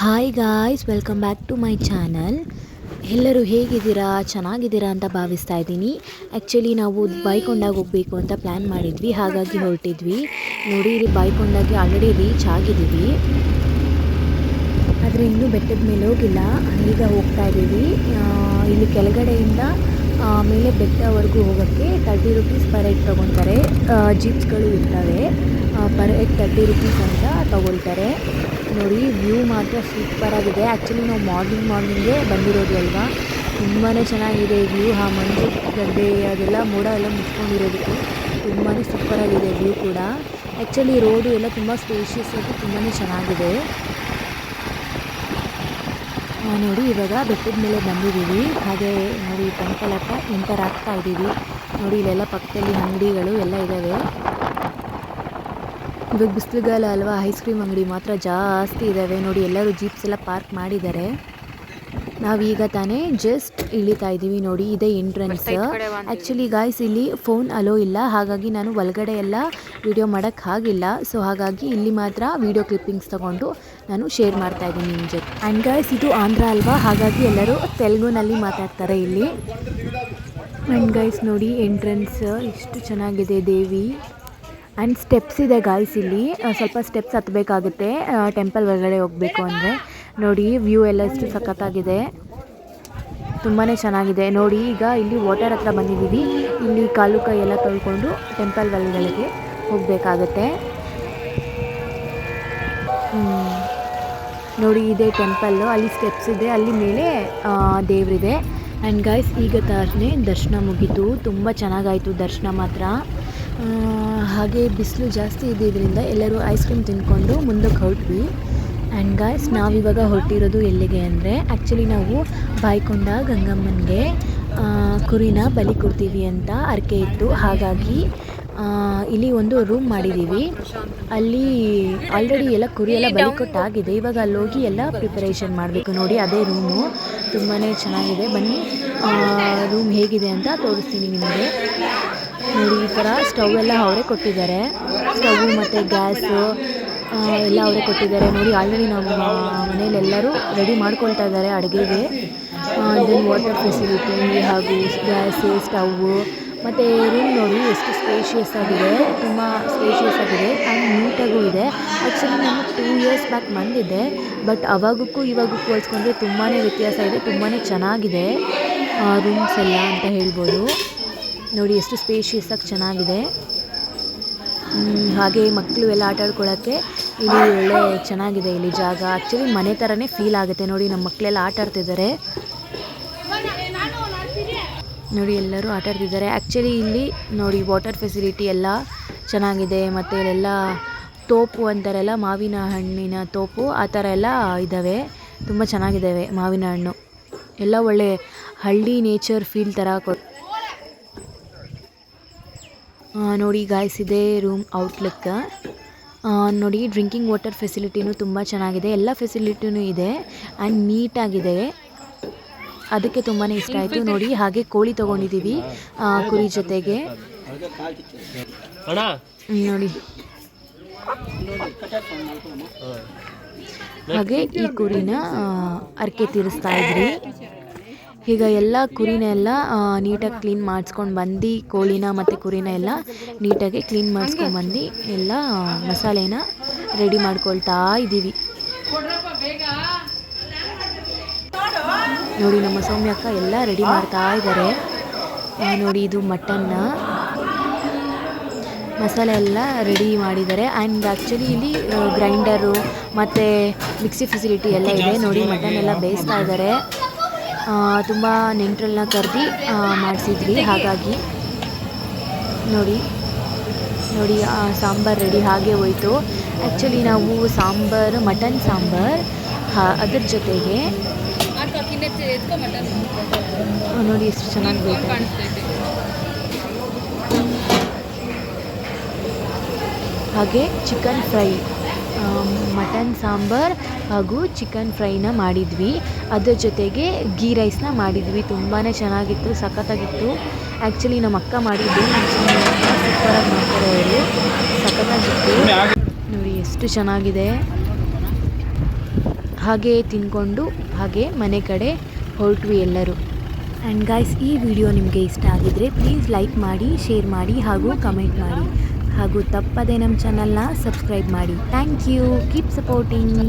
Hi guys, welcome back to my channel. ಎಲ್ಲರೂ ಹೇಗಿದ್ದೀರಾ? ಚೆನ್ನಾಗಿದ್ದೀರಾ ಅಂತ ಭಾವಿಸ್ತಾ ಇದ್ದೀನಿ. ಆ್ಯಕ್ಚುಲಿ ನಾವು ಬಾಯ್ಕೊಂಡಾಗ ಹೋಗಬೇಕು ಅಂತ ಪ್ಲ್ಯಾನ್ ಮಾಡಿದ್ವಿ, ಹಾಗಾಗಿ ಹೊರಟಿದ್ವಿ. ನೋಡಿ, ಇಲ್ಲಿ ಬಾಯ್ಕೊಂಡಾಗೆ ಆಲ್ರೆಡಿ ರೀಚ್ ಆಗಿದ್ದೀವಿ, ಆದರೆ ಇನ್ನೂ ಬೆಟ್ಟದ ಮೇಲೆ ಹೋಗಿಲ್ಲ. ಈಗ ಹೋಗ್ತಾ ಇದ್ದೀವಿ. ಇಲ್ಲಿ ಕೆಳಗಡೆಯಿಂದ ಮೇಲೆ ಬೆಟ್ಟವರೆಗೂ ಹೋಗೋಕ್ಕೆ 30 ರೂಪೀಸ್ ಪರ್ ಹೆಡ್ ತೊಗೊತಾರೆ. ಜೀಪ್ಸ್ಗಳು ಇರ್ತವೆ, ಪರ್ ಹೆಡ್ 30 ರೂಪೀಸ್ ಅಂತ ತೊಗೊಳ್ತಾರೆ. ನೋಡಿ, ವ್ಯೂ ಮಾತ್ರ ಸೂಪರಾಗಿದೆ. ಆ್ಯಕ್ಚುಲಿ ನಾವು ಮಾರ್ನಿಂಗೇ ಬಂದಿರೋದು ಅಲ್ವಾ, ತುಂಬಾ ಚೆನ್ನಾಗಿದೆ ವ್ಯೂ. ಮಂಜು ಗಡ್ಡೆ ಅದೆಲ್ಲ ಮೋಡ ಎಲ್ಲ ಮುಚ್ಕೊಂಡಿರೋದಕ್ಕೆ ತುಂಬಾ ಸೂಪರಾಗಿದೆ ವ್ಯೂ ಕೂಡ. ಆ್ಯಕ್ಚುಲಿ ರೋಡು ಎಲ್ಲ ತುಂಬ ಸ್ಪೇಷಿಯಸ್ ಆಗಿ ತುಂಬಾ ಚೆನ್ನಾಗಿದೆ. ನೋಡಿ, ಇವಾಗ ಬೆಟ್ಟದ ಮೇಲೆ ಬಂದಿದ್ದೀವಿ. ಹಾಗೆ ನೋಡಿ, ಟೆಂಪಲ್ ಹತ್ರ ಎಂಟರ್ ಆಗ್ತಾ ಇದ್ದೀವಿ. ನೋಡಿ, ಇಲ್ಲೆಲ್ಲ ಪಕ್ಕದಲ್ಲಿ ಅಂಗಡಿಗಳು ಎಲ್ಲ ಇದ್ದಾವೆ. ಇವಾಗ ಬಿಸಿಲುಗಾಲ ಅಲ್ವಾ, ಐಸ್ ಕ್ರೀಮ್ ಅಂಗಡಿ ಮಾತ್ರ ಜಾಸ್ತಿ ಇದ್ದಾವೆ. ನೋಡಿ, ಎಲ್ಲರೂ ಜೀಪ್ಸ್ ಎಲ್ಲ ಪಾರ್ಕ್ ಮಾಡಿದ್ದಾರೆ. ನಾವೀಗ ತಾನೇ ಜಸ್ಟ್ ಇಳಿತಾ ಇದ್ದೀವಿ. ನೋಡಿ, ಇದೇ ಎಂಟ್ರೆನ್ಸ್. ಆ್ಯಕ್ಚುಲಿ ಗಾಯ್ಸ್, ಇಲ್ಲಿ ಫೋನ್ ಅಲೋ ಇಲ್ಲ, ಹಾಗಾಗಿ ನಾನು ಒಳಗಡೆ ಎಲ್ಲ ವಿಡಿಯೋ ಮಾಡೋಕ್ಕಾಗಿಲ್ಲ. ಸೊ ಹಾಗಾಗಿ ಇಲ್ಲಿ ಮಾತ್ರ ವಿಡಿಯೋ ಕ್ಲಿಪ್ಪಿಂಗ್ಸ್ ತೊಗೊಂಡು ನಾನು ಶೇರ್ ಮಾಡ್ತಾ ಇದ್ದೀನಿ ನಿಮ್ಮ ಜೊತೆ. ಆ್ಯಂಡ್ ಗಾಯ್ಸ್, ಇದು ಆಂಧ್ರ ಅಲ್ವಾ, ಹಾಗಾಗಿ ಎಲ್ಲರೂ ತೆಲುಗುನಲ್ಲಿ ಮಾತಾಡ್ತಾರೆ ಇಲ್ಲಿ. ಆ್ಯಂಡ್ ಗಾಯ್ಸ್, ನೋಡಿ ಎಂಟ್ರೆನ್ಸ್ ಎಷ್ಟು ಚೆನ್ನಾಗಿದೆ ದೇವಿ. ಆ್ಯಂಡ್ ಸ್ಟೆಪ್ಸ್ ಇದೆ ಗಾಯ್ಸ್. ಇಲ್ಲಿ ಸ್ವಲ್ಪ ಸ್ಟೆಪ್ಸ್ ಹತ್ತಬೇಕಾಗುತ್ತೆ ಟೆಂಪಲ್ ಒಳಗಡೆ ಹೋಗಬೇಕು ಅಂದರೆ. ನೋಡಿ, ವ್ಯೂ ಎಲ್ಲ ಎಷ್ಟು ಸಖತ್ತಾಗಿದೆ, ತುಂಬಾ ಚೆನ್ನಾಗಿದೆ. ನೋಡಿ, ಈಗ ಇಲ್ಲಿ ವಾಟರ್ ಹತ್ರ ಬಂದಿದ್ದೀವಿ. ಇಲ್ಲಿ ಕಾಲು ಕೈ ಎಲ್ಲ ತೊಳ್ಕೊಂಡು ಟೆಂಪಲ್ ಒಳಗಡೆಗೆ ಹೋಗಬೇಕಾಗತ್ತೆ. ನೋಡಿ, ಇದೇ ಟೆಂಪಲ್ಲು, ಅಲ್ಲಿ ಸ್ಟೆಪ್ಸ್ ಇದೆ, ಅಲ್ಲಿ ಮೇಲೆ ದೇವರಿದೆ. ಆ್ಯಂಡ್ ಗಾಯ್ಸ್, ಈಗ ತಾನೇ ದರ್ಶನ ಮುಗೀತು. ತುಂಬ ಚೆನ್ನಾಗಾಯಿತು ದರ್ಶನ ಮಾತ್ರ. ಹಾಗೆ ಬಿಸಿಲು ಜಾಸ್ತಿ ಇದ್ದಿದ್ದರಿಂದ ಎಲ್ಲರೂ ಐಸ್ ಕ್ರೀಮ್ ತಿಂದ್ಕೊಂಡು ಮುಂದಕ್ಕೆ ಹೊರಟ್ವಿ. ಆ್ಯಂಡ್ ಗಾಯ್ಸ್, ನಾವಿವಾಗ ಹೊರಟಿರೋದು ಎಲ್ಲಿಗೆ ಅಂದರೆ, ಆ್ಯಕ್ಚುಲಿ ನಾವು ಬಾಯ್ಕೊಂಡ ಗಂಗಮ್ಮನಿಗೆ ಕುರಿನ ಬಲಿ ಕೊಡ್ತೀವಿ ಅಂತ ಹರಕೆ ಇತ್ತು. ಹಾಗಾಗಿ ಇಲ್ಲಿ ಒಂದು ರೂಮ್ ಮಾಡಿದ್ದೀವಿ. ಅಲ್ಲಿ ಆಲ್ರೆಡಿ ಎಲ್ಲ ಕುರಿ ಎಲ್ಲ ಬಲಿ ಕೊಟ್ಟಾಗಿದೆ. ಇವಾಗ ಅಲ್ಲಿ ಹೋಗಿ ಎಲ್ಲ ಪ್ರಿಪರೇಷನ್ ಮಾಡಬೇಕು. ನೋಡಿ, ಅದೇ ರೂಮು ತುಂಬಾ ಚೆನ್ನಾಗಿದೆ. ಬನ್ನಿ, ರೂಮ್ ಹೇಗಿದೆ ಅಂತ ತೋರಿಸ್ತೀನಿ ನಿಮಗೆ. ನೋಡಿ, ಈ ಥರ ಸ್ಟವ್ ಎಲ್ಲ ಅವರೇ ಕೊಟ್ಟಿದ್ದಾರೆ. ಸ್ಟವ್ ಮತ್ತು ಗ್ಯಾಸು ಎಲ್ಲ ಅವರೇ ಕೊಟ್ಟಿದ್ದಾರೆ. ನೋಡಿ, ಆಲ್ರೆಡಿ ನಮ್ಮ ಮನೇಲಿ ಎಲ್ಲರೂ ರೆಡಿ ಮಾಡ್ಕೊಳ್ತಾ ಇದ್ದಾರೆ ಅಡುಗೆಗೆ. ದೆನ್ ವಾಟರ್ ಫೆಸಿಲಿಟಿ ಹಾಗೂ ಗ್ಯಾಸು, ಸ್ಟವ್ವು ಮತ್ತು ರೂಮ್ ನೋಡಿ ಎಷ್ಟು ಸ್ಪೇಷಿಯಸ್ ಆಗಿದೆ, ತುಂಬ ಸ್ಪೇಷಿಯಸ್ ಆಗಿದೆ ಆ್ಯಂಡ್ ನೀಟಾಗೂ ಇದೆ. ಆ್ಯಕ್ಚುಲಿ ನಾನು 2 ಇಯರ್ಸ್ ಬ್ಯಾಕ್ ಬಂದಿದ್ದೆ, ಬಟ್ ಅವಾಗಕ್ಕೂ ಇವಾಗಕ್ಕೂ ಹೋಲಿಸ್ಕೊಂಡ್ರೆ ತುಂಬಾ ವ್ಯತ್ಯಾಸ ಇದೆ. ತುಂಬಾ ಚೆನ್ನಾಗಿದೆ ರೂಮ್ಸ್ ಎಲ್ಲ ಅಂತ ಹೇಳ್ಬೋದು. ನೋಡಿ, ಎಷ್ಟು ಸ್ಪೇಷಿಯಸ್ ಆಗಿ ಚೆನ್ನಾಗಿದೆ. ಹಾಗೆ ಮಕ್ಕಳು ಎಲ್ಲ ಆಟ ಆಡ್ಕೊಳ್ಳೋಕ್ಕೆ ಇಲ್ಲಿ ಒಳ್ಳೆ ಚೆನ್ನಾಗಿದೆ ಇಲ್ಲಿ ಜಾಗ. ಆ್ಯಕ್ಚುಲಿ ಮನೆ ಥರನೇ ಫೀಲ್ ಆಗುತ್ತೆ. ನೋಡಿ, ನಮ್ಮ ಮಕ್ಕಳೆಲ್ಲ ಆಟ ಆಡ್ತಿದ್ದಾರೆ. ನೋಡಿ, ಎಲ್ಲರೂ ಆಟ ಆಡ್ತಿದ್ದಾರೆ. ಆ್ಯಕ್ಚುಲಿ ಇಲ್ಲಿ ನೋಡಿ ವಾಟರ್ ಫೆಸಿಲಿಟಿ ಎಲ್ಲ ಚೆನ್ನಾಗಿದೆ. ಮತ್ತು ಇಲ್ಲೆಲ್ಲ ತೋಪು ಅಂತಾರೆಲ್ಲ, ಮಾವಿನ ಹಣ್ಣಿನ ತೋಪು ಆ ಥರ ಎಲ್ಲ ಇದ್ದಾವೆ. ತುಂಬ ಚೆನ್ನಾಗಿದ್ದಾವೆ ಮಾವಿನ ಹಣ್ಣು ಎಲ್ಲ. ಒಳ್ಳೆ ಹಳ್ಳಿ ನೇಚರ್ ಫೀಲ್ ಥರ ನೋಡಿ ಗಾಯ್ಸ್, ಇದೆ ರೂಮ್ ಔಟ್ಲುಕ್. ನೋಡಿ, ಡ್ರಿಂಕಿಂಗ್ ವಾಟರ್ ಫೆಸಿಲಿಟಿನೂ ತುಂಬ ಚೆನ್ನಾಗಿದೆ. ಎಲ್ಲ ಫೆಸಿಲಿಟಿನೂ ಇದೆ ಆ್ಯಂಡ್ ನೀಟಾಗಿದೆ. ಅದಕ್ಕೆ ತುಂಬಾ ಇಷ್ಟ ಆಯಿತು. ನೋಡಿ, ಹಾಗೆ ಕೋಳಿ ತೊಗೊಂಡಿದ್ದೀವಿ ಕುರಿ ಜೊತೆಗೆ. ನೋಡಿ, ಹಾಗೆ ಈ ಕುರಿನ ಹರಕೆ ತೀರಿಸ್ತಾ ಇದ್ರಿ. ಈಗ ಎಲ್ಲ ಕುರಿನೆಲ್ಲ ನೀಟಾಗಿ ಕ್ಲೀನ್ ಮಾಡಿಸ್ಕೊಂಡು ಬಂದು, ಕೋಳಿನ ಮತ್ತು ಕುರಿನ ಎಲ್ಲ ನೀಟಾಗಿ ಕ್ಲೀನ್ ಮಾಡಿಸ್ಕೊಂಡ್ಬಂದು ಎಲ್ಲ ಮಸಾಲೆನ ರೆಡಿ ಮಾಡ್ಕೊಳ್ತಾ ಇದ್ದೀವಿ. ನೋಡಿ, ನಮ್ಮ ಸೌಮ್ಯಕ್ಕ ಎಲ್ಲ ರೆಡಿ ಮಾಡ್ತಾ ಇದ್ದಾರೆ. ನೋಡಿ, ಇದು ಮಟನ್ನ ಮಸಾಲೆ ಎಲ್ಲ ರೆಡಿ ಮಾಡಿದ್ದಾರೆ. ಆ್ಯಂಡ್ ಆ್ಯಕ್ಚುಲಿ ಇಲ್ಲಿ ಗ್ರೈಂಡರು ಮತ್ತು ಮಿಕ್ಸಿ ಫೆಸಿಲಿಟಿ ಎಲ್ಲ ಇದೆ. ನೋಡಿ, ಮಟನ್ ಎಲ್ಲ ಬೇಯಿಸ್ತಾ ಇದ್ದಾರೆ. ತುಂಬ ನೆಂಟರನ್ನ ಕರೆದು ಮಾಡಿಸಿದ್ವಿ, ಹಾಗಾಗಿ ನೋಡಿ ಸಾಂಬಾರು ರೆಡಿ ಹಾಗೆ ಹೋಯಿತು. ಆ್ಯಕ್ಚುಲಿ ನಾವು ಸಾಂಬಾರು, ಮಟನ್ ಸಾಂಬಾರು, ಅದ್ರ ಜೊತೆಗೆ ನೋಡಿ ಎಷ್ಟು ಚೆನ್ನಾಗಿ ಬೇಕು. ಹಾಗೆ ಚಿಕನ್ ಫ್ರೈ, ಮಟನ್ ಸಾಂಬಾರು ಹಾಗೂ ಚಿಕನ್ ಫ್ರೈನ ಮಾಡಿದ್ವಿ. ಅದ್ರ ಜೊತೆಗೆ ಗೀ ರೈಸ್ನ ಮಾಡಿದ್ವಿ. ತುಂಬಾ ಚೆನ್ನಾಗಿತ್ತು, ಸಖತ್ತಾಗಿತ್ತು. ಆ್ಯಕ್ಚುಲಿ ನಮ್ಮ ಅಕ್ಕ ಮಾಡಿದ್ದು ಸೂಪರಾಗಿ ಮಾಡ್ತಾರೆ ಅವರು, ಸಖತ್ತಾಗಿತ್ತು. ನೋಡಿ ಎಷ್ಟು ಚೆನ್ನಾಗಿದೆ. ಹಾಗೆ ತಿಂದ್ಕೊಂಡು ಹಾಗೆ ಮನೆ ಕಡೆ ಹೊರಟ್ವಿ ಎಲ್ಲರೂ. ಆ್ಯಂಡ್ ಗೈಸ್, ಈ ವಿಡಿಯೋ ನಿಮಗೆ ಇಷ್ಟ ಆಗಿದ್ದರೆ ಪ್ಲೀಸ್ ಲೈಕ್ ಮಾಡಿ, ಶೇರ್ ಮಾಡಿ ಹಾಗೂ ಕಮೆಂಟ್ ಮಾಡಿ. ಹಾಗೂ ತಪ್ಪದೆ ನಮ್ಮ ಚಾನಲ್ನ ಸಬ್ಸ್ಕ್ರೈಬ್ ಮಾಡಿ. Thank you. Keep supporting.